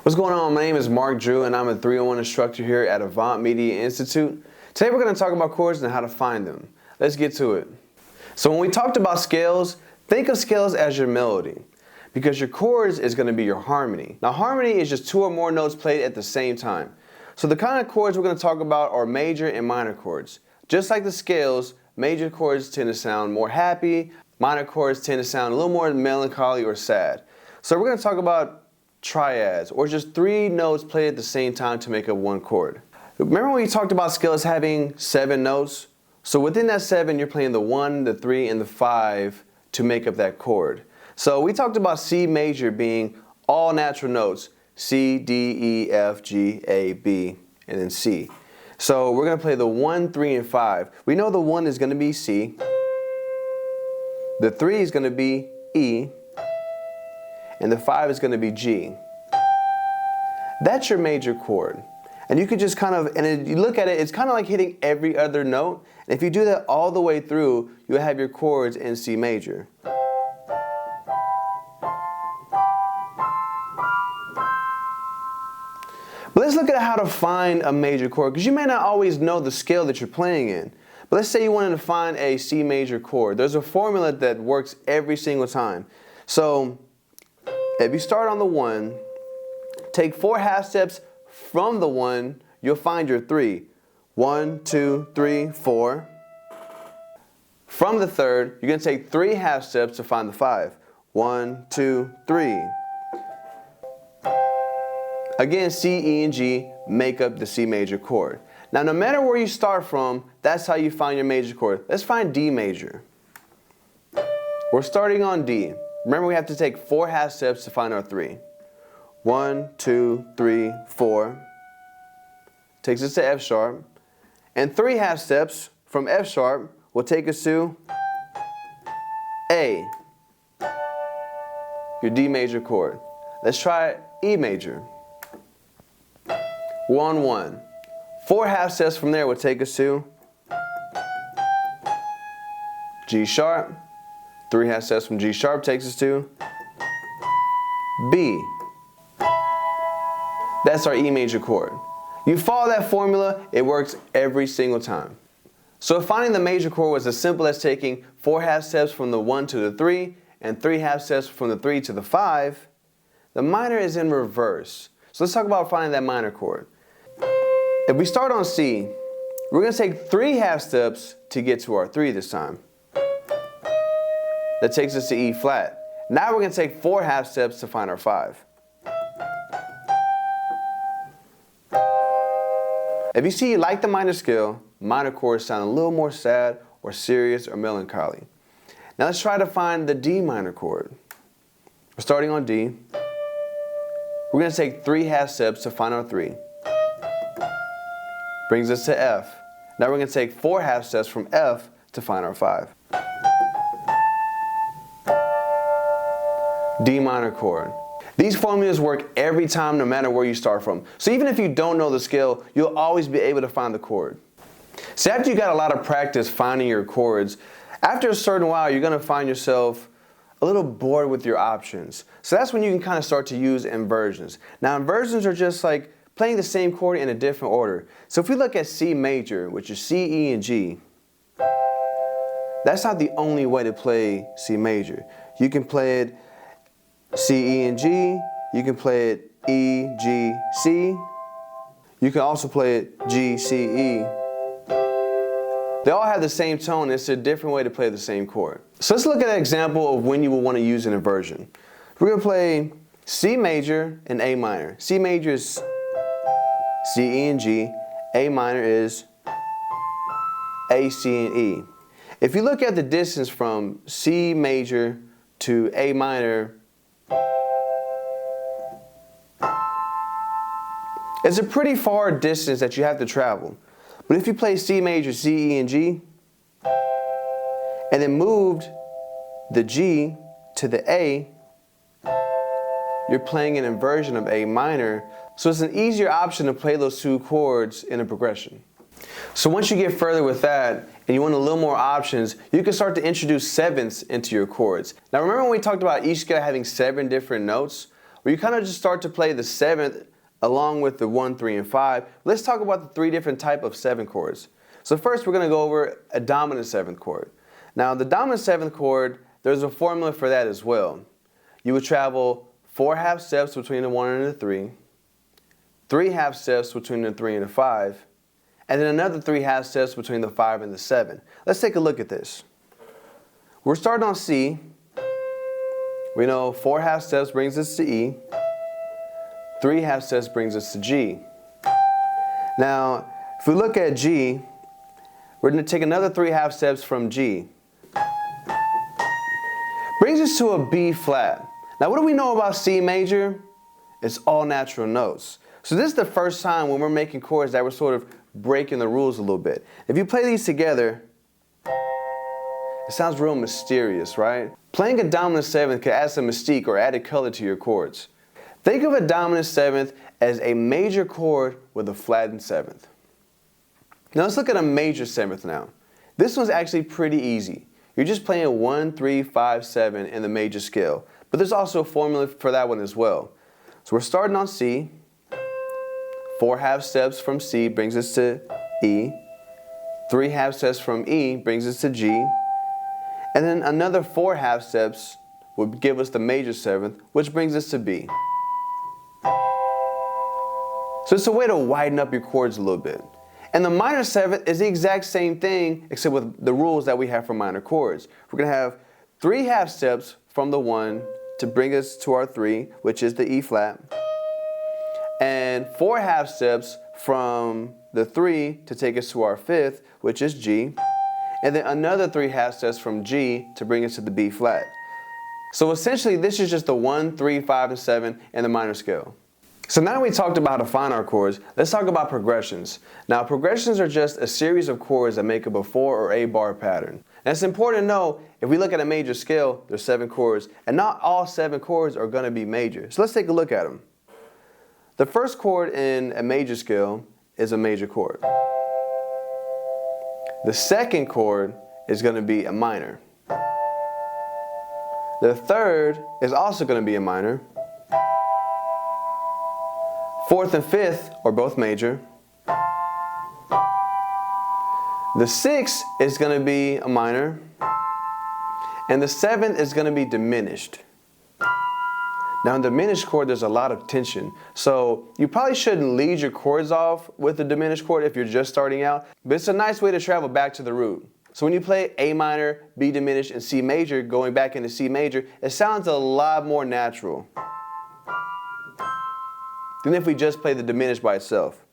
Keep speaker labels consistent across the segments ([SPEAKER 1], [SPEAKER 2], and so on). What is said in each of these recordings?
[SPEAKER 1] What's going on? My name is Mark Drew and I'm a 301 instructor here at Avant Media Institute. Today we're going to talk about chords and how to find them. Let's get to it. So when we talked about scales, think of scales as your melody, because your chords is going to be your harmony. Now harmony is just two or more notes played at the same time. So the kind of chords we're going to talk about are major and minor chords. Just like the scales, major chords tend to sound more happy, minor chords tend to sound a little more melancholy or sad. So we're going to talk about triads, or just three notes played at the same time to make up one chord. Remember when we talked about scales having 7 notes? So within that 7, you're playing the 1, the 3, and the 5 to make up that chord. So we talked about C major being all natural notes, C, D, E, F, G, A, B, and then C. So we're going to play the 1, 3, and 5. We know the 1 is going to be C, the 3 is going to be E, and the 5 is going to be G. That's your major chord. And you could just kind of, and you look at it, it's kind of like hitting every other note. And if you do that all the way through, you'll have your chords in C major. But let's look at how to find a major chord, because you may not always know the scale that you're playing in. But let's say you wanted to find a C major chord. There's a formula that works every single time. So if you start on the 1, take 4 half steps from the 1, you'll find your 3. 1, 2, 3, 4. From the 3rd, you're going to take 3 half steps to find the 5. 1, 2, 3. Again, C, E, and G make up the C major chord. Now, no matter where you start from, that's how you find your major chord. Let's find D major. We're starting on D. Remember, we have to take 4 half steps to find our 3. 1, 2, 3, 4. Takes us to F sharp. And 3 half steps from F sharp will take us to A, your D major chord. Let's try E major. 1, 1. 4 half steps from there will take us to G sharp. 3 half steps from G sharp takes us to B. That's our E major chord. You follow that formula, it works every single time. So if finding the major chord was as simple as taking 4 half steps from the 1 to the 3 and 3 half steps from the 3 to the 5, the minor is in reverse. So let's talk about finding that minor chord. If we start on C, we're going to take 3 half steps to get to our 3 this time. That takes us to E flat. Now we're going to take 4 half steps to find our 5. If you see, like the minor scale, minor chords sound a little more sad or serious or melancholy. Now let's try to find the D minor chord. We're starting on D. We're going to take 3 half steps to find our 3. Brings us to F. Now we're going to take 4 half steps from F to find our 5. D minor chord. These formulas work every time, no matter where you start from. So even if you don't know the scale, you'll always be able to find the chord. So after you got a lot of practice finding your chords, after a certain while, you're going to find yourself a little bored with your options. So that's when you can kind of start to use inversions. Now inversions are just like playing the same chord in a different order. So if we look at C major, which is C, E, and G, that's not the only way to play C major. You can play it C, E, and G. You can play it E, G, C. You can also play it G, C, E. They all have the same tone. It's a different way to play the same chord. So let's look at an example of when you will want to use an inversion. We're going to play C major and A minor. C major is C, E, and G. A minor is A, C, and E. If you look at the distance from C major to A minor, it's a pretty far distance that you have to travel. But if you play C major, C, E, and G, and then moved the G to the A, you're playing an inversion of A minor. So it's an easier option to play those 2 chords in a progression. So once you get further with that, and you want a little more options, you can start to introduce sevenths into your chords. Now remember when we talked about each scale having 7 different notes? where you kind of just start to play the 7th along with the 1, 3, and 5. Let's talk about the 3 different types of 7 chords. So first we're going to go over a dominant 7th chord. Now the dominant 7th chord, there's a formula for that as well. You would travel 4 half steps between the 1 and the 3, 3 half steps between the 3 and the 5, and then another 3 half steps between the 5 and the 7. Let's take a look at this. We're starting on C. We know 4 half steps brings us to E. 3 half steps brings us to G. Now, if we look at G, we're going to take another 3 half steps from G. Brings us to a B flat. Now, what do we know about C major? It's all natural notes. So this is the first time when we're making chords that we're sort of breaking the rules a little bit. If you play these together, it sounds real mysterious, right? Playing a dominant 7th can add some mystique or added color to your chords. Think of a dominant 7th as a major chord with a flattened 7th. Now let's look at a major 7th now. This one's actually pretty easy. You're just playing 1, 3, 5, 7 in the major scale. But there's also a formula for that one as well. So we're starting on C. 4 half steps from C brings us to E. 3 half steps from E brings us to G. And then another 4 half steps would give us the major 7th, which brings us to B. So it's a way to widen up your chords a little bit. And the minor 7th is the exact same thing, except with the rules that we have for minor chords. We're going to have 3 half steps from the 1 to bring us to our 3, which is the E flat. And 4 half steps from the 3 to take us to our 5th, which is G. And then another 3 half steps from G to bring us to the B flat. So essentially this is just the 1, 3, 5, and 7 in the minor scale. So now we talked about how to find our chords, let's talk about progressions. Now progressions are just a series of chords that make up a 4 or A bar pattern. And it's important to know, if we look at a major scale, there's 7 chords, and not all 7 chords are going to be major. So let's take a look at them. The first chord in a major scale is a major chord. The second chord is going to be a minor. The third is also going to be a minor. 4th and 5th are both major. The 6th is going to be a minor. And the 7th is going to be diminished. Now in the diminished chord, there's a lot of tension. So you probably shouldn't lead your chords off with the diminished chord if you're just starting out. But it's a nice way to travel back to the root. So when you play A minor, B diminished, and C major, going back into C major, it sounds a lot more natural than if we just play the diminished by itself.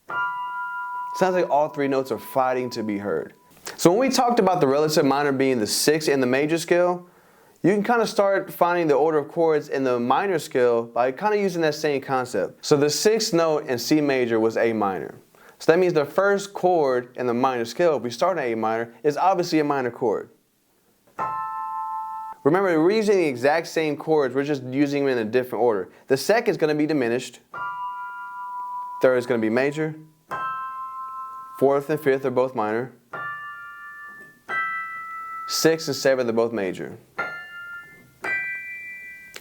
[SPEAKER 1] It sounds like all 3 notes are fighting to be heard. So when we talked about the relative minor being the 6th in the major scale, you can kind of start finding the order of chords in the minor scale by kind of using that same concept. So the 6th note in C major was A minor. So that means the first chord in the minor scale, if we start in A minor, is obviously a minor chord. Remember, we're using the exact same chords, we're just using them in a different order. The second is going to be diminished. Third is going to be major. 4th and 5th are both minor. 6th and 7th are both major.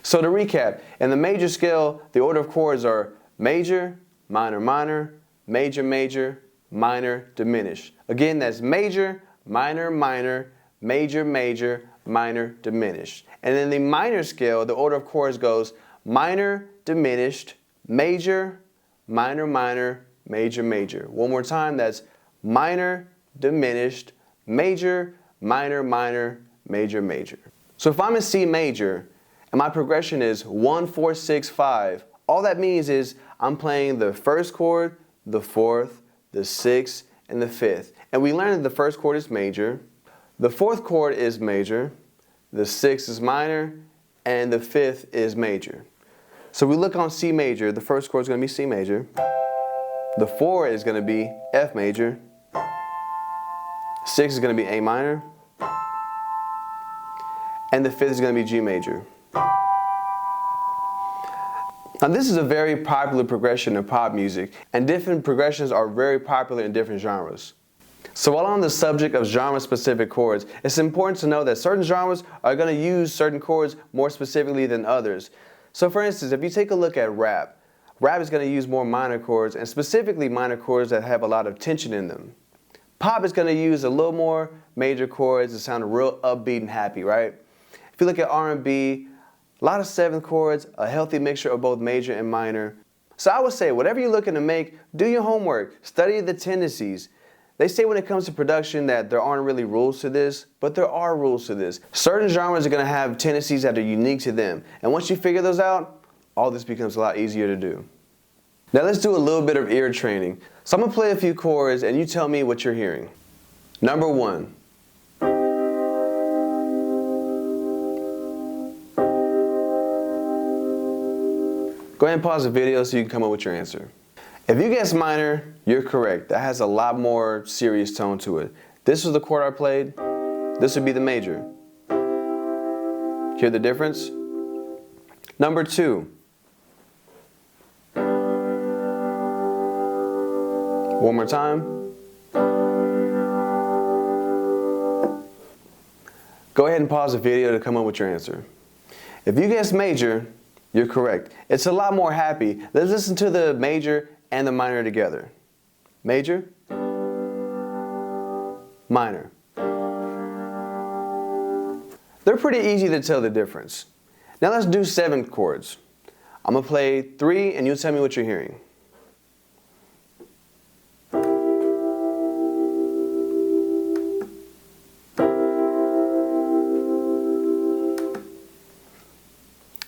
[SPEAKER 1] So to recap, in the major scale, the order of chords are major, minor, minor, major, major, minor, diminished. Again, that's major, minor, minor, major, major, minor, diminished. And in the minor scale, the order of chords goes minor, diminished, major, minor, minor, major, major. One more time, that's minor, diminished, major, minor, minor, major, major. So if I'm in C major, and my progression is 1, 4, 6, 5. All that means is I'm playing the first chord, the 4th, the 6th, and the 5th. And we learned that the first chord is major, the 4th chord is major, the 6th is minor, and the 5th is major. So we look on C major, the first chord is going to be C major, the 4 is going to be F major, 6 is going to be A minor, and the 5th is going to be G major. Now this is a very popular progression in pop music, and different progressions are very popular in different genres. So while on the subject of genre-specific chords, it's important to know that certain genres are going to use certain chords more specifically than others. So for instance, if you take a look at rap is going to use more minor chords, and specifically minor chords that have a lot of tension in them. Pop is going to use a little more major chords that sound real upbeat and happy, right? If you look at R&B, a lot of seventh chords, a healthy mixture of both major and minor. So I would say, whatever you're looking to make, do your homework, study the tendencies. They say when it comes to production that there aren't really rules to this, but there are rules to this. Certain genres are going to have tendencies that are unique to them, and once you figure those out, all this becomes a lot easier to do. Now let's do a little bit of ear training. So I'm going to play a few chords and you tell me what you're hearing. Number 1. Go ahead and pause the video so you can come up with your answer. If you guess minor, you're correct. That has a lot more serious tone to it. This was the chord I played. This would be the major. Hear the difference? Number 2. One more time. Go ahead and pause the video to come up with your answer. If you guessed major, you're correct. It's a lot more happy. Let's listen to the major and the minor together. Major, minor. They're pretty easy to tell the difference. Now let's do seventh chords. I'm going to play 3 and you'll tell me what you're hearing.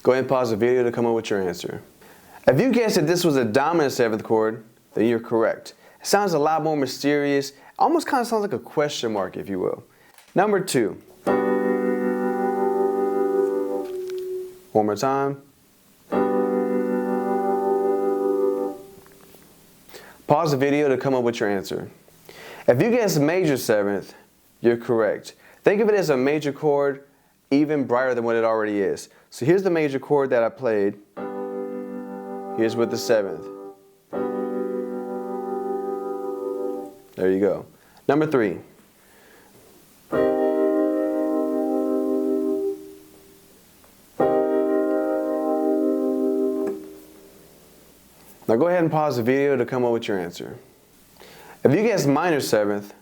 [SPEAKER 1] Go ahead and pause the video to come up with your answer. If you guessed that this was a dominant seventh chord, then you're correct. It sounds a lot more mysterious, almost kind of sounds like a question mark, if you will. Number 2. One more time. Pause the video to come up with your answer. If you guessed major seventh, you're correct. Think of it as a major chord, even brighter than what it already is. So here's the major chord that I played. Here's with the seventh. There you go. Number 3. Now go ahead and pause the video to come up with your answer. If you guessed minor seventh,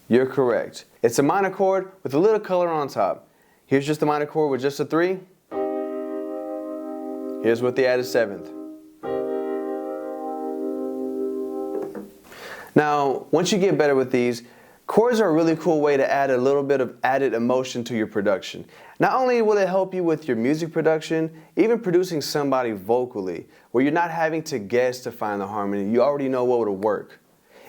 [SPEAKER 1] you're correct. It's a minor chord with a little color on top. Here's just a minor chord with just a 3. Here's with the added seventh. Now, once you get better with these, chords are a really cool way to add a little bit of added emotion to your production. Not only will it help you with your music production, even producing somebody vocally, where you're not having to guess to find the harmony. You already know what will work.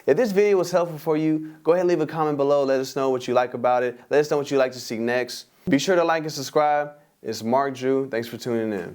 [SPEAKER 1] If this video was helpful for you, go ahead and leave a comment below. Let us know what you like about it. Let us know what you'd like to see next. Be sure to like and subscribe. It's Mark Drew. Thanks for tuning in.